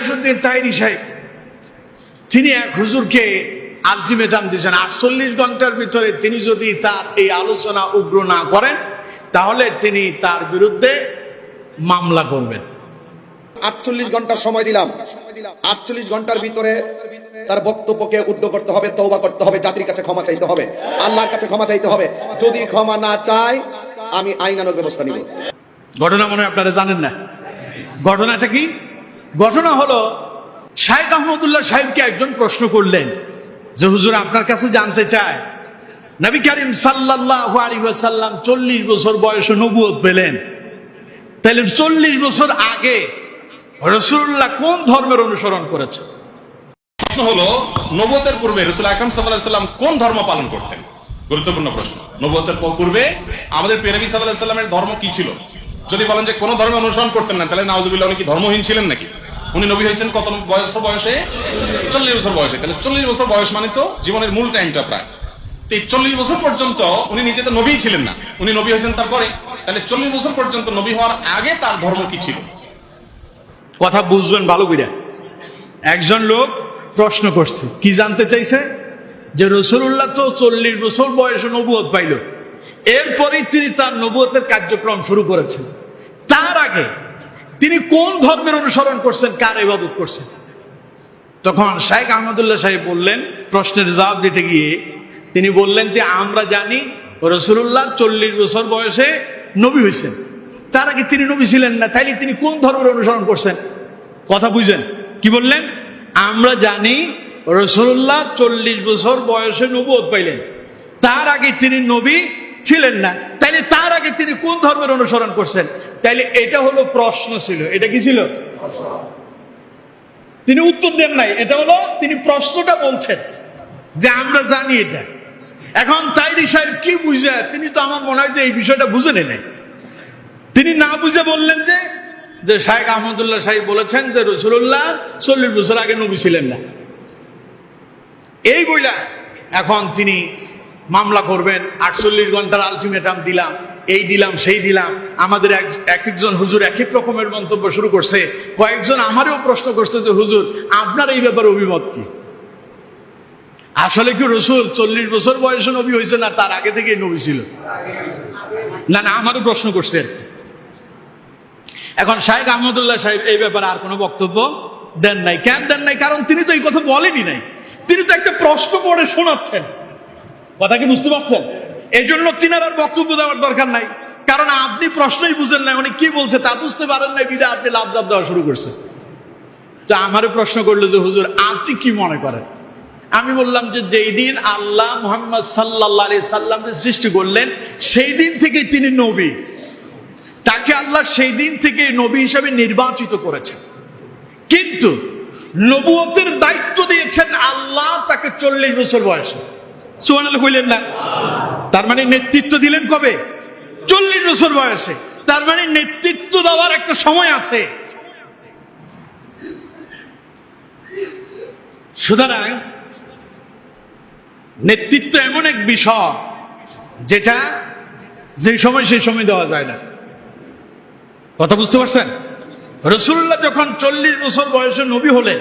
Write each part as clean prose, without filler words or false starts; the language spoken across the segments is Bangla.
গিয়াসউদ্দিন তাহেরি সাহেব তিনি এক হুজুরকে আলটিমেটাম দিয়েছেন, 48 ঘন্টার ভিতরে তিনি যদি তার এই আলোচনা উগ্র না করেন তাহলে তিনি তার বিরুদ্ধে মামলা করবেন। 48 ঘন্টা সময় দিলাম। 48 ঘন্টার ভিতরে তার বক্তব্যকে উদ্ধৃত করতে হবে, তওবা করতে হবে, জাতির কাছে ক্ষমা চাইতে হবে, আল্লাহর কাছে ক্ষমা চাইতে হবে। যদি ক্ষমা না চায় আমি আইনানুগ ব্যবস্থা নিব। ঘটনা মনে হয় আপনারা জানেন না। ঘটনাটা কি? ঘটনা হলো শাইখ আহমদুল্লাহ সাহেবকে একজন প্রশ্ন করলেন যে হুজুর আপনার কাছে জানতে চায় নবী করিম সাল্লাল্লাহু আলাইহি ওয়াসাল্লাম 40 বছর বয়সে নবুয়ত পেলেন, তাহলে 40 বছর আগে রাসূলুল্লাহ কোন ধর্মের অনুসরণ করেছে? প্রশ্ন হলো নবুয়তের পূর্বে রাসূল আকরাম সাল্লাল্লাহু আলাইহি ওয়াসাল্লাম কোন ধর্ম পালন করতেন? গুরুত্বপূর্ণ প্রশ্ন। নবুয়তের পূর্বে আমাদের প্রিয় নবী সাল্লাল্লাহু আলাইহি ওয়াসাল্লামের ধর্ম কি ছিল? যদি বলেন যে কোন ধর্ম অনুসরণ করতেন না, তাহলে নাউজুবিল্লাহ উনি কি ধর্মহীন ছিলেন নাকি? উনি নবী হয়েছেন কত বয়সে? 40 বছর বয়সে। তাহলে 40 বছর বয়স মানে তো জীবনের মূল টাইমটা প্রায়। তো এই 40 বছর পর্যন্ত উনি নিজে তো নবী ছিলেন না, উনি নবী হয়েছেন তারপরে। তাহলে 40 বছর পর্যন্ত নবী হওয়ার আগে তার ধর্ম কি ছিল? কথা বুঝবেন ভালো করে। একজন লোক প্রশ্ন করছে, কি জানতে চাইছে যে রাসূলুল্লাহ তো 40 বছর বয়সে নবুয়ত পাইল, এরপরই তিনি তার নবুয়তের কার্যক্রম শুরু করেছেন, তার আগে তিনি কোন ধর্মের অনুসরণ করছেন, কার ইবাদত করছেন? তখন শাইখ আহমদুল্লাহ সাহেব বললেন, প্রশ্নের জবাব দিতে গিয়ে তিনি বললেন যে আমরা জানি রাসূলুল্লাহ 40 বছর বয়সে নবী হয়েছেন, তার আগে তিনি নবী ছিলেন না, তাইলে তিনি কোন ধর্মের অনুসরণ করছেন? কথা বুঝেন কি বললেন? আমরা জানি রাসূলুল্লাহ 40 বছর বয়সে নবুয়ত পাইলেন, তার আগে তিনি নবী ছিলেন না, তাইলে তার আগে তিনি কোন ধর্মের অনুসরণ করছেন? তাইলে এটা হলো প্রশ্ন ছিল। এটা কি ছিল? তিনি উত্তর দেন নাই, এটা হলো তিনি প্রশ্নটা বলছেন যে আমরা জানি এটা। এখন তাহেরি সাহেব কি বুঝে, তিনি তো আমার মনে হয় যে এই বিষয়টা বুঝে নেই। তিনি না বুঝে বললেন যে শাইখ আহমদুল্লাহ সাহেব বলেছেন যে রাসূলুল্লাহ 40 বছর আগে নবী ছিলেন না, এই বইলা এখন তিনি মামলা করবেন। 48 ঘন্টার আলটিমেটাম দিলাম, এই দিলাম সেই দিলাম। আমাদের একজন হুজুর এক এক রকমের মন্তব্য শুরু করছে। কয়েকজন আমারও প্রশ্ন করছে যে হুজুর আপনার এই ব্যাপারে অভিমত কি? আসলে কি রাসূল 40 বছর বয়সে নবী হয়েছে না তার আগে থেকেই নবী ছিল? না না, আমারও প্রশ্ন করছে। এখন শাইখ আহমদুল্লাহ সাহেব এই ব্যাপারে আর কোনো বক্তব্য দেন নাই। কেন দেন নাই? কারণ তিনি তো এই কথা বলেনি নাই, তিনি তো একটা প্রশ্ন পড়ে শোনাচ্ছেন। কথা কি বুঝতে পারছেন? এই জন্য তিনার আর বক্তব্য দেওয়ার দরকার নাই, কারণ আপনি প্রশ্নই বুঝেন না, উনি কি বলছে তা বুঝতে পারেন নাই, বিধায় আপনি লাফঝাপ দেওয়া শুরু করছেন। তো আমারও প্রশ্ন করলো যে হুজুর আপনি কি মনে করেন? আমি বললাম যে যেই দিন আল্লাহ মুহাম্মদ সাল্লাল্লাহু আলাইহি সাল্লামকে সৃষ্টি করলেন সেই দিন থেকে তিনি নবী, তাকে আল্লাহ সেই দিন থেকে নবী হিসেবে নির্বাচিত করেছেন, কিন্তু নবুয়তের দায়িত্ব দিয়েছেন আল্লাহ তাকে 40 বছর বয়সে। সুবহানাল্লাহ কইলেন না? তার মানে নেতৃত্ব দিলেন কবে? 40 বছর বয়সে। তার মানে নেতৃত্ব দেওয়ার একটা সময় আছে। সুতরাং নেতৃত্ব এমন এক বিষয় যেটা যে সময় সেই সময় দেওয়া যায় না। কথা বুঝতে পারছেন? রাসূলুল্লাহ যখন 40 বছর বয়সে নবী হলেন,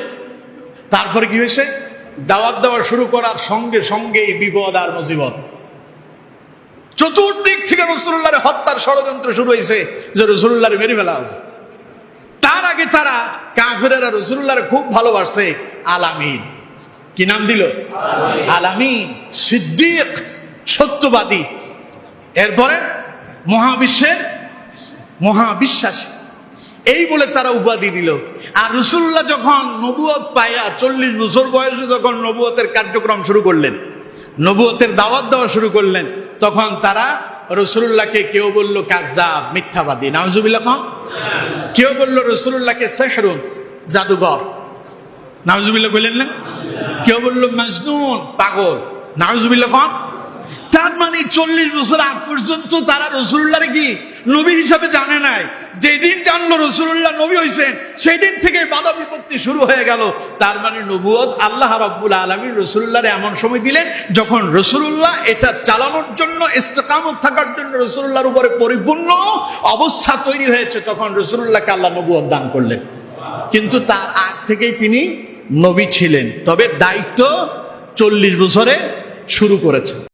তারপরে কি হয়েছে? দাওয়াত দেওয়া শুরু করার সঙ্গে সঙ্গে বিপদ আর মুসিবত। চতুর্দিক থেকে রাসূলুল্লাহর হত্যার ষড়যন্ত্র শুরু হয়েছে যে রাসূলুল্লাহর মেরে ফেলা হবে। তার আগে তারা কাফেরেরা রাসূলুল্লাহর খুব ভালোবাসে, আল-আমিন। কি নাম দিল? আল-আমিন, সিদ্দিক, সত্যবাদী। এরপরে মহাবিশ্বের মহাবিশ্বাসী, এই বলে তারা উপাধি দিল। আর রাসূলুল্লাহ যখন নবুয়ত পাইয়া 40 বছর বয়সে যখন নবুয়তের কার্যক্রম শুরু করলেন, নবুয়তের দাওয়াত দেওয়া শুরু করলেন, তখন তারা রাসূলুল্লাহকে কেউ বলল কাজ্জাব, মিথ্যাবাদী, নাউজুবিল্লাহ খান। কেউ বলল রাসূলুল্লাহকে সিহরুন, জাদুঘর, নাউজুবিল্লাহ বললেন না? কেউ বলল মাজনুন, পাগল, নাউজুবিল্লাহ খান। তার মানে 40 বছর আগ পর্যন্ত তারা রাসূলুল্লাহর কি নবী হিসাবে জানে নাই। যেদিন জানলো রাসূলুল্লাহ নবী হয়েছেন সেই দিন থেকে বাধা বিপত্তি শুরু হয়ে গেল। তার মানে নবুয়ত আল্লাহ রাব্বুল আলামিন রাসূলুল্লাহর এমন সময় দিলেন যখন রাসূলুল্লাহ এটা চালানোর জন্য, ইস্তেকামত থাকার জন্য রাসূলুল্লাহর উপরে পরিপূর্ণ অবস্থা তৈরি হয়েছে, তখন রাসূলুল্লাহকে আল্লাহ নবুয়ত দান করলেন। কিন্তু তার আগ থেকেই তিনি নবী ছিলেন, তবে দায়িত্ব 40 বছরে শুরু করেছেন।